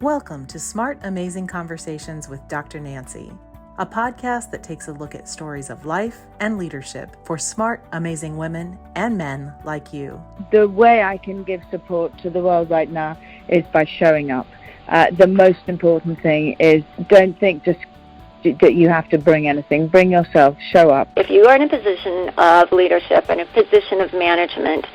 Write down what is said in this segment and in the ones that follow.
Welcome to Smart, Amazing Conversations with Dr. Nancy, a podcast that takes a look at stories of life and leadership for smart, amazing women and men like you. The way I can give support to the world right now is by showing up. The most important thing is don't think just that you have to bring anything. Bring yourself, show up. If you are in a position of leadership and a position of management,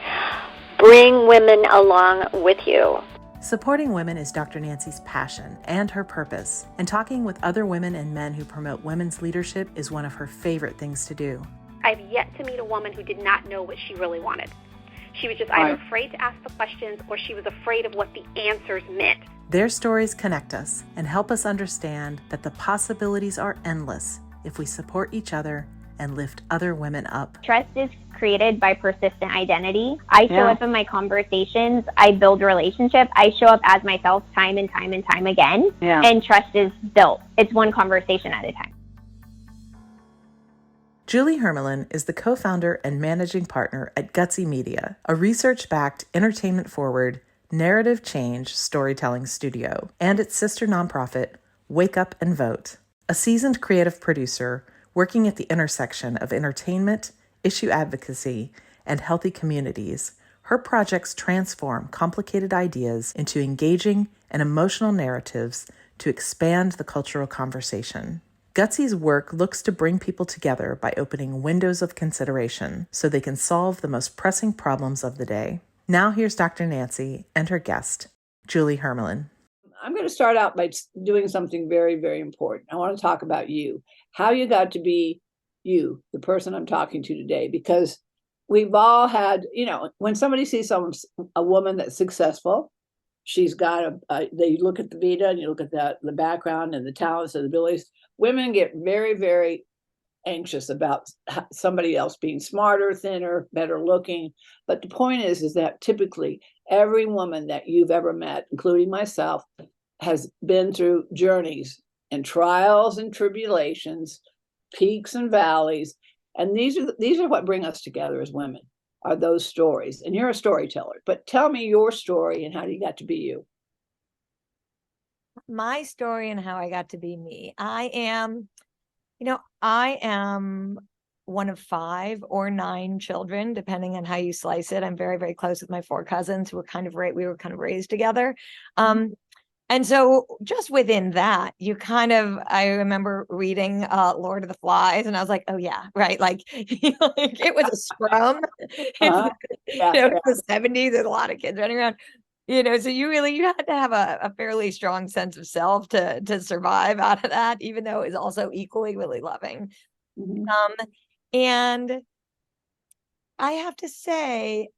bring women along with you. Supporting women is Dr. Nancy's passion and her purpose, and talking with other women and men who promote women's leadership is one of her favorite things to do. I've yet to meet a woman who did not know what she really wanted. She was just either afraid to ask the questions or she was afraid of what the answers meant. Their stories connect us and help us understand that the possibilities are endless if we support each other and lift other women up. Trust is created by persistent identity. I show up in my conversations. I build relationships. I show up as myself time and time and time again. And trust is built. It's one conversation at a time. Julie Hermelin is the co-founder and managing partner at Gutsy Media, a research-backed, entertainment-forward, narrative change storytelling studio, and its sister nonprofit, Wake Up and Vote. A seasoned creative producer working at the intersection of entertainment, issue advocacy, and healthy communities, her projects transform complicated ideas into engaging and emotional narratives to expand the cultural conversation. Gutsy's work looks to bring people together by opening windows of consideration so they can solve the most pressing problems of the day. Now here's Dr. Nancy and her guest, Julie Hermelin. I'm going to start out by doing something very, very important. I want to talk about you, how you got to be you, the person I'm talking to today, because we've all had, when somebody sees a woman that's successful, she's got they look at the vita and you look at the background and the talents and the abilities. Women get very, very anxious about somebody else being smarter, thinner, better looking. But the point is that typically every woman that you've ever met, including myself, has been through journeys and trials and tribulations, peaks and valleys. And these are what bring us together as women, are those stories. And you're a storyteller, but tell me your story and how you got to be you. My story and how I got to be me. I am one of 5 or 9 children, depending on how you slice it. I'm very, very close with my 4 cousins who were we were kind of raised together. And so just within that, I remember reading Lord of the Flies, and I was like, oh yeah, right. Like, it was a scrum. The 70s, there's a lot of kids running around. So you had to have a fairly strong sense of self to survive out of that, even though it's also equally really loving. Mm-hmm. And I have to say,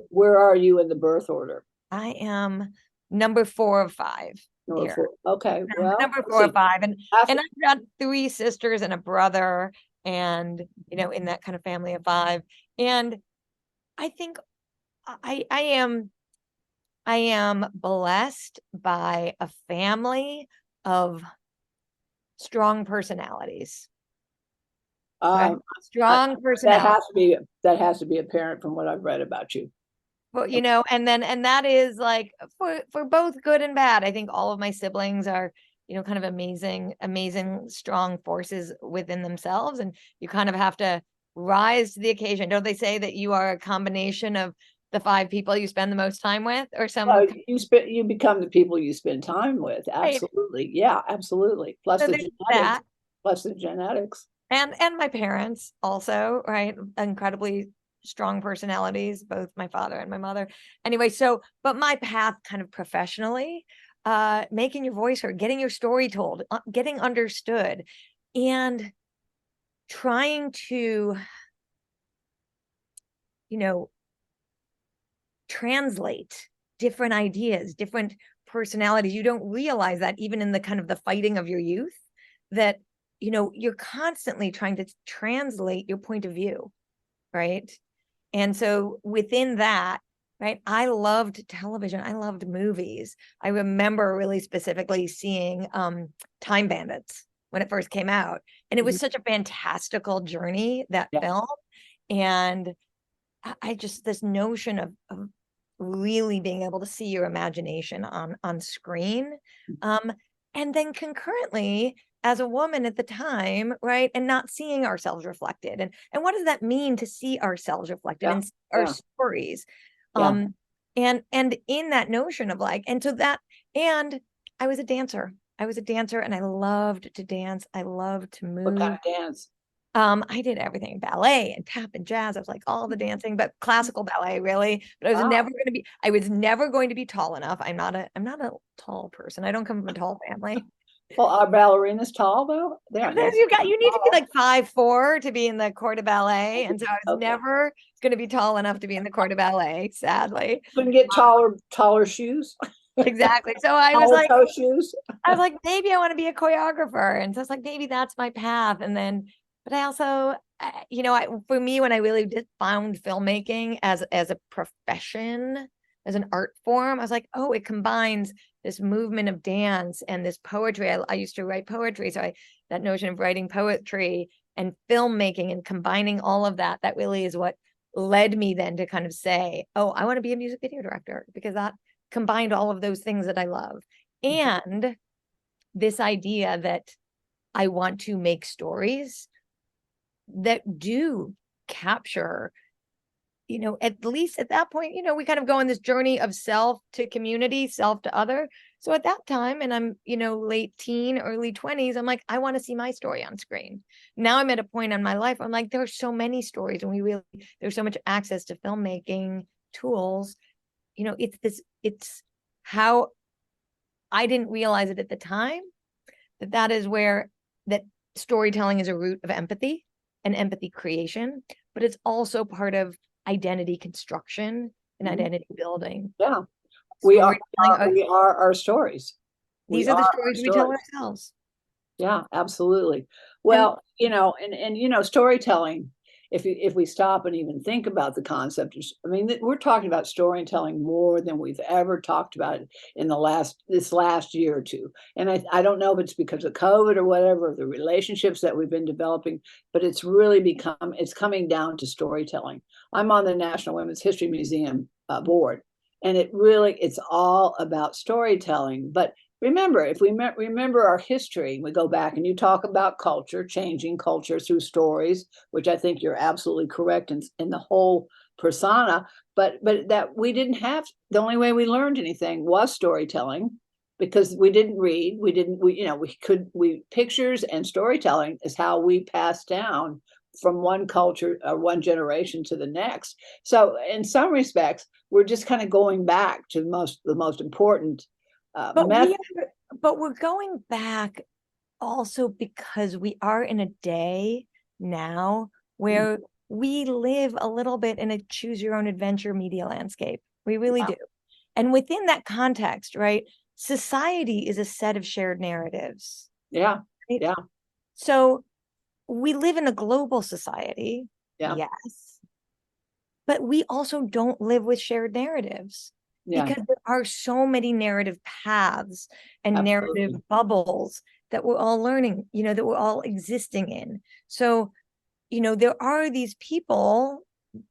where are you in the birth order? I am number 4 of 5. Number 4. Okay, well, number 4 of 5, and I've got 3 sisters and a brother, and in that kind of family of 5, and I think I am blessed by a family of strong personalities. Strong personalities. That has to be apparent from what I've read about you. Well, and that is like for both good and bad. I think all of my siblings are, kind of amazing, strong forces within themselves, and you kind of have to rise to the occasion. Don't they say that you are a combination of the 5 people you spend the most time with, or something? You become the people you spend time with. Absolutely. Right. Yeah, absolutely. Plus the genetics. And my parents also, right? Incredibly strong personalities, both my father and my mother. Anyway, but my path kind of professionally, making your voice heard, getting your story told, getting understood, and trying to, translate different ideas, different personalities. You don't realize that even in the kind of the fighting of your youth, that, you're constantly trying to translate your point of view, right? And so within that, right, I loved television. I loved movies. I remember really specifically seeing Time Bandits when it first came out. And it was such a fantastical journey, that film. And I just, this notion of really being able to see your imagination on screen. And then concurrently, as a woman at the time, right, and not seeing ourselves reflected. And what does that mean to see ourselves reflected in our stories? And in that notion of like, and so that, and I was a dancer. And I loved to dance. I loved to move. What kind of dance? I did everything, ballet and tap and jazz. I was like all the dancing, but classical ballet really. But I was never going to be tall enough. I'm not a tall person. I don't come from a tall family. Well, are ballerinas tall though? You need to be like 5'4" to be in the corps de ballet. And so I was never going to be tall enough to be in the corps de ballet, sadly. Couldn't get taller shoes. Exactly. So I was like, maybe I want to be a choreographer. And so it's like, maybe that's my path. And then, but I also, for me, when I really found filmmaking as a profession, as an art form, I was like, oh, it combines this movement of dance and this poetry. I used to write poetry. So that notion of writing poetry and filmmaking and combining all of that really is what led me then to kind of say, oh, I want to be a music video director, because that combined all of those things that I love. And this idea that I want to make stories that do capture, at least at that point, we kind of go on this journey of self to community, self to other. So at that time, and I'm, late teen, early 20s, I'm like, I want to see my story on screen. Now I'm at a point in my life, I'm like, there are so many stories, and there's so much access to filmmaking tools. It's how I didn't realize it at the time, that is where that storytelling is a root of empathy and empathy creation, but it's also part of identity construction and identity building. Yeah. We are our stories. These are the stories we tell ourselves. Yeah, absolutely. Well, and storytelling, if we stop and even think about the concept, we're talking about storytelling more than we've ever talked about it in this last year or two. And I don't know if it's because of COVID or whatever, the relationships that we've been developing, but it's really it's coming down to storytelling. I'm on the National Women's History Museum board, and it's all about storytelling. But remember, if we remember our history, we go back and you talk about culture, changing culture through stories, which I think you're absolutely correct in the whole persona. But that we didn't have, the only way we learned anything was storytelling, because we didn't read, pictures and storytelling is how we passed down from one culture or one generation to the next. So in some respects, we're just kind of going back to the most important but we're going back also because we are in a day now where we live a little bit in a choose your own adventure media landscape. We really do. And within that context, right, society is a set of shared narratives. Yeah. Right? Yeah. So we live in a global society. Yeah. Yes. But we also don't live with shared narratives. Yeah. Because there are so many narrative paths and narrative bubbles that we're all learning, that we're all existing in. So, there are these people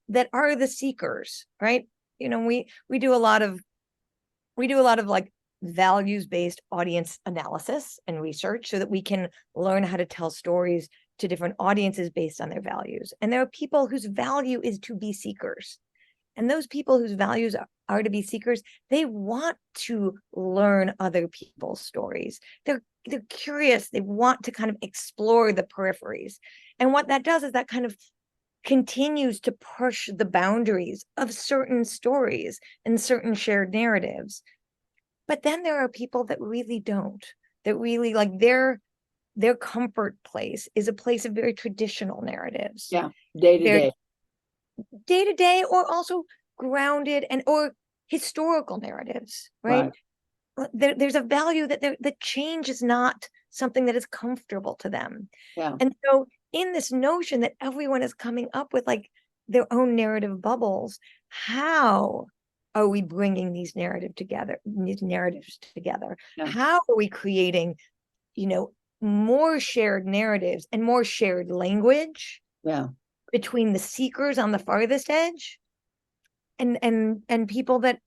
that are the seekers, right? We do a lot of like values-based audience analysis and research so that we can learn how to tell stories to different audiences based on their values. And there are people whose value is to be seekers. And those people whose values are to be seekers, they want to learn other people's stories. They're curious. They want to kind of explore the peripheries. And what that does is that kind of continues to push the boundaries of certain stories and certain shared narratives. But then there are people that really don't, that really like their comfort place is a place of very traditional narratives. Yeah, day to day, or also grounded or historical narratives, right? There's a value that change is not something that is comfortable to them. Yeah. And so in this notion that everyone is coming up with like their own narrative bubbles, how are we bringing these narratives together? Yeah. How are we creating, more shared narratives and more shared language? Yeah. Between the seekers on the farthest edge and people that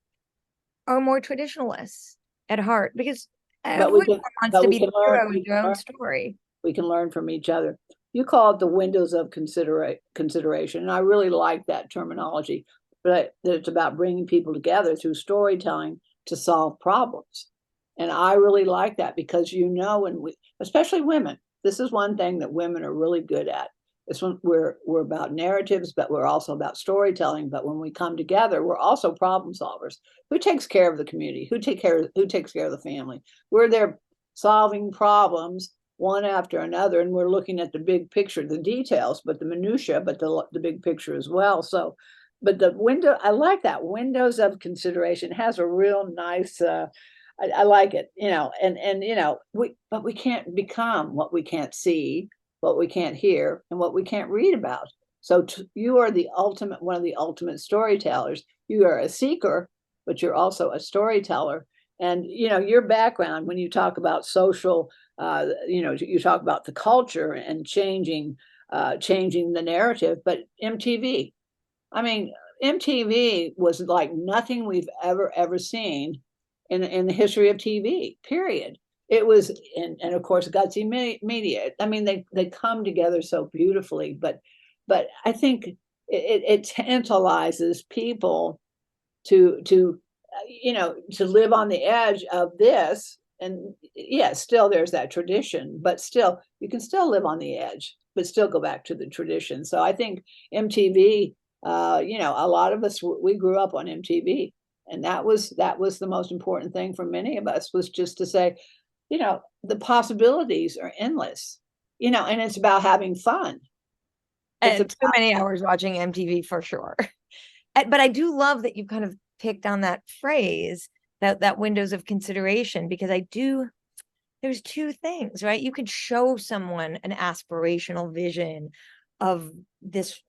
are more traditionalists at heart, because But we everyone can, wants but to we be can the learn. hero We in can their own learn. story. We can learn from each other. You call it the windows of consideration, and I really like that terminology. But it's about bringing people together through storytelling to solve problems, and I really like that because when we, especially women, this is one thing that women are really good at. It's when we're about narratives, but we're also about storytelling. But when we come together, we're also problem solvers. Who takes care of the community? Who takes care of the family? We're there solving problems one after another, and we're looking at the big picture, the details, but the minutia, but the big picture as well. So, but the window, I like that, windows of consideration has a real nice. I like it, but we can't become what we can't see, what we can't hear, and what we can't read about. So you are one of the ultimate storytellers. You are a seeker, but you're also a storyteller. And your background, when you talk about social, you talk about the culture and changing the narrative. But MTV, I mean, MTV was like nothing we've ever seen in the history of TV. Period. It was, and of course, Gutsy Media. I mean, they come together so beautifully. But I think it tantalizes people to live on the edge of this. And yes, still there's that tradition, but still you can still live on the edge, but still go back to the tradition. So I think MTV, a lot of us, we grew up on MTV, and that was the most important thing for many of us, was just to say, the possibilities are endless, and it's about having fun. And too many hours watching MTV for sure. But I do love that you kind of picked on that phrase, that windows of consideration, because there's two things, right? You could show someone an aspirational vision of this,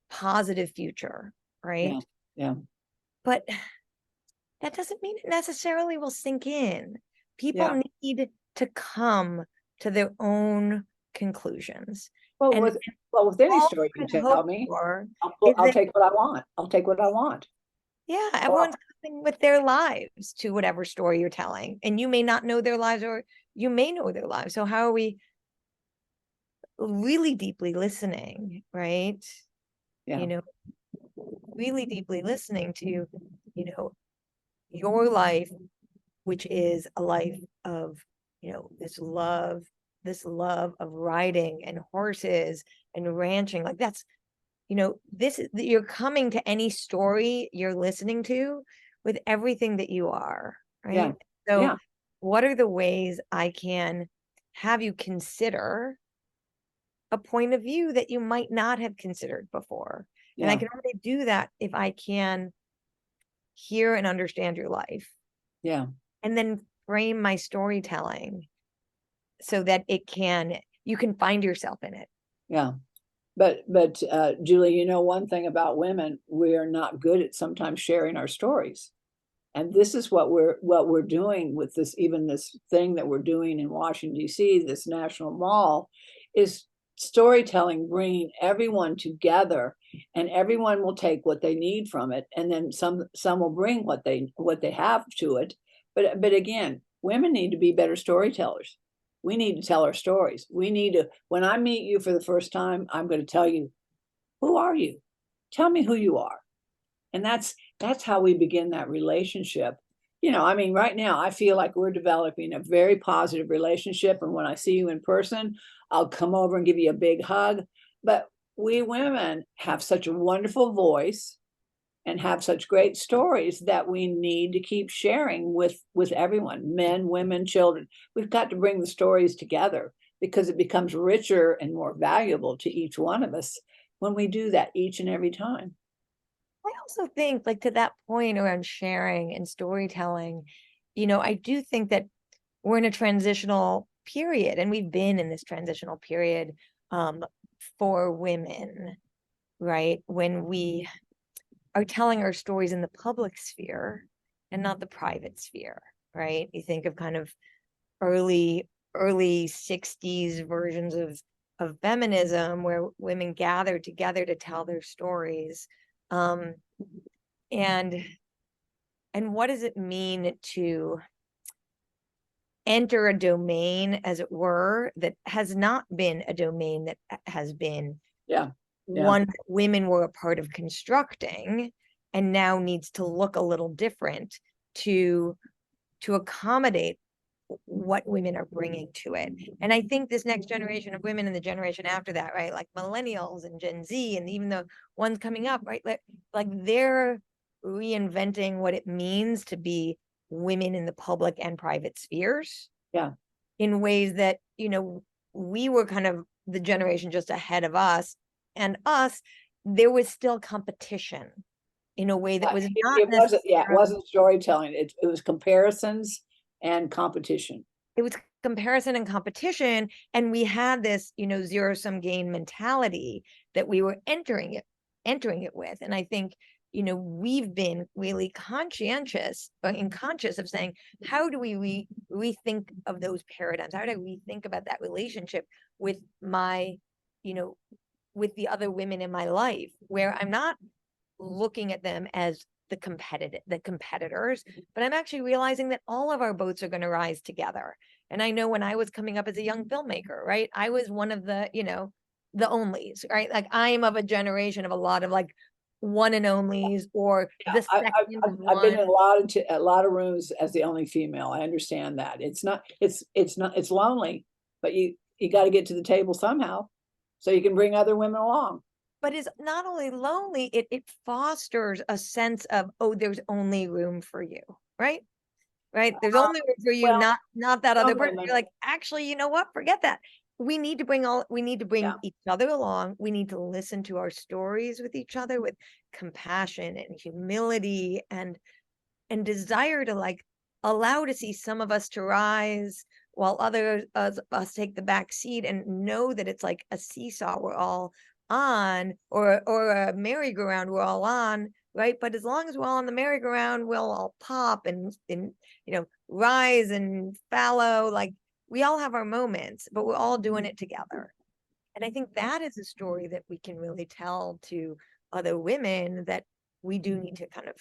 positive future, right? Yeah. But that doesn't mean it necessarily will sink in. People need to come to their own conclusions. Well, with any story you tell me, I'll take what I want. I'll take what I want. Yeah, everyone's coming with their lives to whatever story you're telling, and you may not know their lives, or you may know their lives. So how are we really deeply listening, right? Yeah. Really deeply listening to, your life, which is a life of, this love of riding and horses and ranching. Like that's, you're coming to any story you're listening to with everything that you are, right? Yeah. So what are the ways I can have you consider a point of view that you might not have considered before? And I can only do that if I can hear and understand your life. Yeah. And then frame my storytelling so that you can find yourself in it. Yeah. But Julie, one thing about women, we are not good at sometimes sharing our stories. And this is what we're doing with this thing that we're doing in Washington, D.C., this National Mall, is storytelling, bringing everyone together, and everyone will take what they need from it, and then some will bring what they have to it. But again, women need to be better storytellers. We need to tell our stories. When I meet you for the first time, I'm going to tell you, who are you? Tell me who you are. And that's how we begin that relationship. Right now I feel like we're developing a very positive relationship. And when I see you in person, I'll come over and give you a big hug. But we women have such a wonderful voice and have such great stories that we need to keep sharing with everyone, men, women, children. We've got to bring the stories together, because it becomes richer and more valuable to each one of us when we do that each and every time. I also think, like, to that point around sharing and storytelling, I do think that we're in a transitional period, and we've been in this transitional period for women, right? When we are telling our stories in the public sphere and not the private sphere, right? You think of kind of early 60s versions of feminism, where women gathered together to tell their stories. and what does it mean to enter a domain, as it were, that has not been a domain that has been one that women were a part of constructing, and now needs to look a little different to accommodate what women are bringing to it. And I think this next generation of women and the generation after that, right, like millennials and Gen Z, and even the ones coming up, right, like they're reinventing what it means to be women in the public and private spheres. Yeah. In ways that, we were kind of the generation just ahead of us, and there was still competition in a way that was not it wasn't storytelling. It was comparisons and competition. It was comparison and competition, and we had this, zero-sum game mentality that we were entering it with. And I think, we've been really conscientious and conscious of saying, how do we rethink of those paradigms? How do we think about that relationship with my, with the other women in my life, where I'm not looking at them as the competitors, but I'm actually realizing that all of our boats are going to rise together. And I know when I was coming up as a young filmmaker, right, I was one of the, the onlys, right? Like, I'm of a generation of a lot of like one and onlys, or the second I've been in a lot of rooms as the only female. I understand that it's lonely, but you got to get to the table somehow, so you can bring other women along. But it's not only lonely, it fosters a sense of, oh, there's only room for you, right? Right? There's only room for you, not that other person. You're like, actually, you know what? Forget that. We need to bring each other along. We need to listen to our stories with each other with compassion and humility and desire to like allow to see some of us to rise while others us take the back seat, and know that it's like a seesaw we're all on, or a merry-go-round we're all on, right? But as long as we're all on the merry-go-round, we'll all pop and rise and fallow. Like, we all have our moments, but we're all doing it together. And I think that is a story that we can really tell to other women, that we do need to kind of.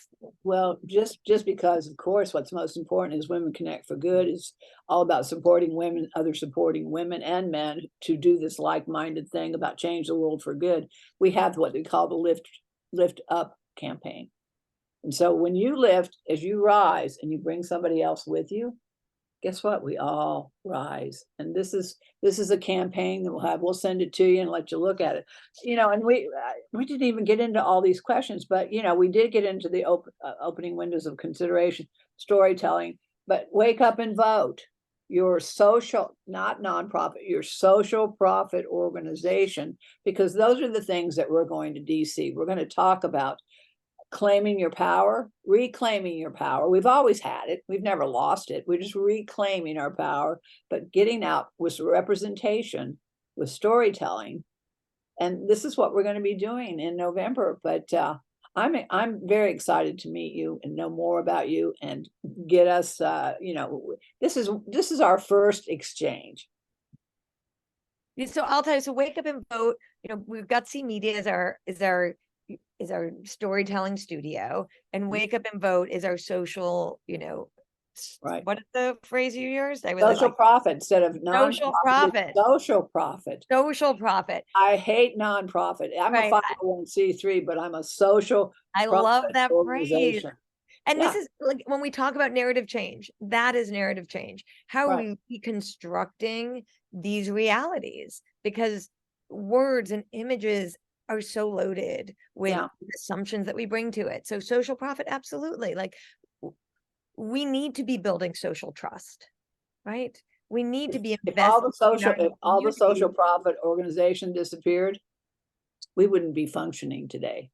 Well, just because, of course, what's most important is Women Connect for Good is all about supporting women, supporting women and men to do this like-minded thing about change the world for good. We have what we call the Lift Up campaign. And so when you lift, as you rise and you bring somebody else with you, guess what? We all rise. And this is a campaign that we'll send it to you and let you look at it. And we didn't even get into all these questions, but we did get into the opening windows of consideration, storytelling. But wake up and vote. Your social, not nonprofit, your social profit organization, because those are the things that we're going to DC. We're going to talk about claiming your power, reclaiming your power. We've always had it. We've never lost it. We're just reclaiming our power, but getting out with representation, with storytelling. And this is what we're going to be doing in November. But I'm very excited to meet you and know more about you and get us, this is our first exchange. So I'll tell you, so Wake Up and Vote, we've got Gutsy Media is our storytelling studio, and Wake Up and Vote is our social, right. What is the phrase you used? Social profit instead of social profit. Social profit. Social profit. I hate nonprofit. I'm a 501c3, but I'm a social. I love that phrase. And this is like, when we talk about narrative change, that is narrative change. How are we reconstructing these realities? Because words and images are so loaded with assumptions that we bring to it. So social profit, absolutely. Like, we need to be building social trust, right? We need to be investing. If all the social profit organization disappeared, we wouldn't be functioning today.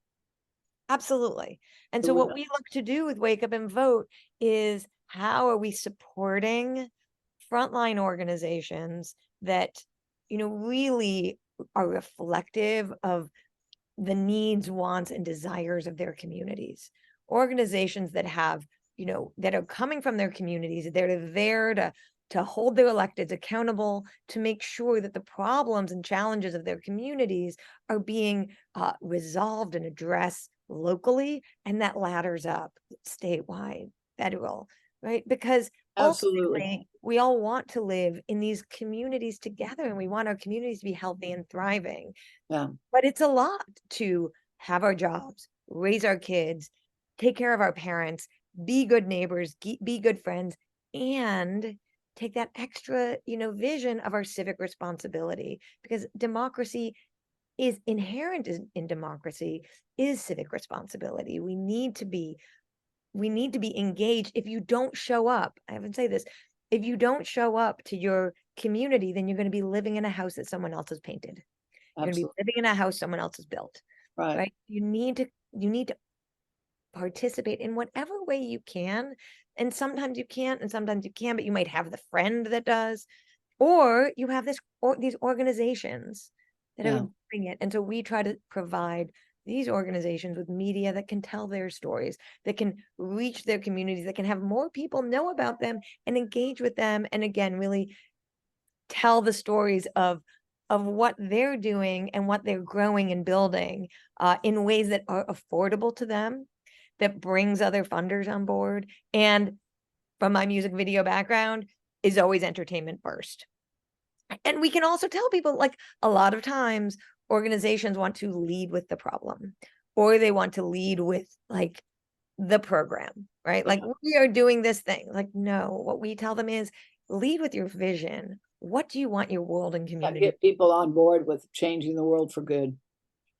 Absolutely. And so what we look to do with Wake Up and Vote is, how are we supporting frontline organizations that, really are reflective of the needs, wants, and desires of their communities. Organizations that have, that are coming from their communities, they're there to hold their electeds accountable, to make sure that the problems and challenges of their communities are being resolved and addressed locally, and that ladders up statewide, federal, right? Because Absolutely. ultimately, we all want to live in these communities together, and we want our communities to be healthy and thriving. Yeah. But it's a lot to have our jobs, raise our kids, take care of our parents, be good neighbors, be good friends, and take that extra, vision of our civic responsibility, because democracy is inherent in democracy is civic responsibility. We need to be engaged. If you don't show up, I haven't say this, if you don't show up to your community, then you're going to be living in a house that someone else has painted. You're going to be living in a house someone else has built. Right? You need to participate in whatever way you can. And sometimes you can't, and sometimes you can, but you might have the friend that does, or you have these organizations that are doing it. And so we try to provide these organizations with media that can tell their stories, that can reach their communities, that can have more people know about them and engage with them. And again, really tell the stories of what they're doing and what they're growing and building in ways that are affordable to them, that brings other funders on board. And from my music video background, is always entertainment first. And we can also tell people, like, a lot of times organizations want to lead with the problem, or they want to lead with like the program, right? Like, we are doing this thing. Like, no, what we tell them is lead with your vision. What do you want your world and community? Get people on board with changing the world for good.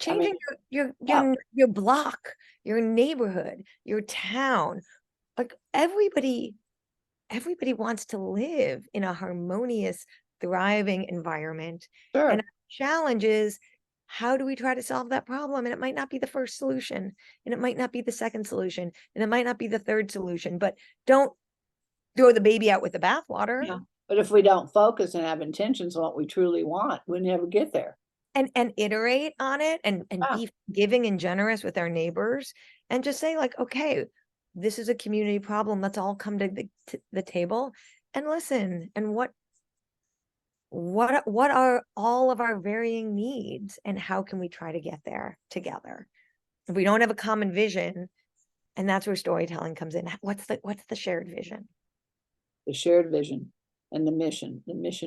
Changing your block, your neighborhood, your town. Like, everybody wants to live in a harmonious, thriving environment. Sure. And the challenge is, how do we try to solve that problem? And it might not be the first solution, and it might not be the second solution, and it might not be the third solution, but don't throw the baby out with the bathwater. Yeah. But if we don't focus and have intentions on what we truly want, we never get there. And iterate on it, and be giving and generous with our neighbors, and just say, like, okay, this is a community problem. Let's all come to the table and listen. And what are all of our varying needs, and how can we try to get there together? If we don't have a common vision, and that's where storytelling comes in. What's the shared vision? The shared vision and the mission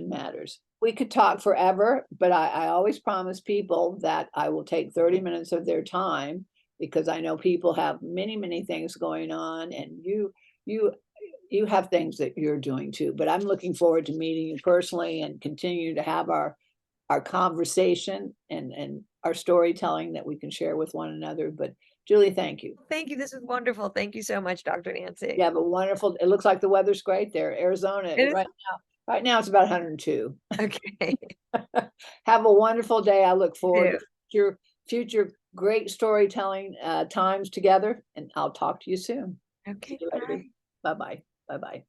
matters. We could talk forever, but I always promise people that I will take 30 minutes of their time, because I know people have many, many things going on, and you have things that you're doing too. But I'm looking forward to meeting you personally and continue to have our conversation and our storytelling that we can share with one another. But Julie, thank you. Thank you. This is wonderful. Thank you so much, Dr. Nancy. Yeah, but wonderful. It looks like the weather's great there. Arizona right now it's about 102. Okay. Have a wonderful day. I look forward to your future great storytelling times together, and I'll talk to you soon. Okay. Bye-bye. Bye-bye.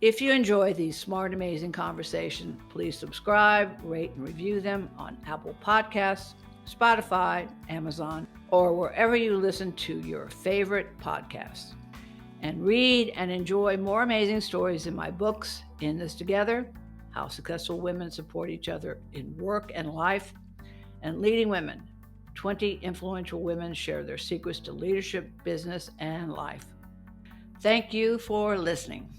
If you enjoy these smart, amazing conversations, please subscribe, rate, and review them on Apple Podcasts, Spotify, Amazon, or wherever you listen to your favorite podcasts. And read and enjoy more amazing stories in my books, In This Together, How Successful Women Support Each Other in Work and Life, and Leading Women, 20 Influential Women Share Their Secrets to Leadership, Business, and Life. Thank you for listening.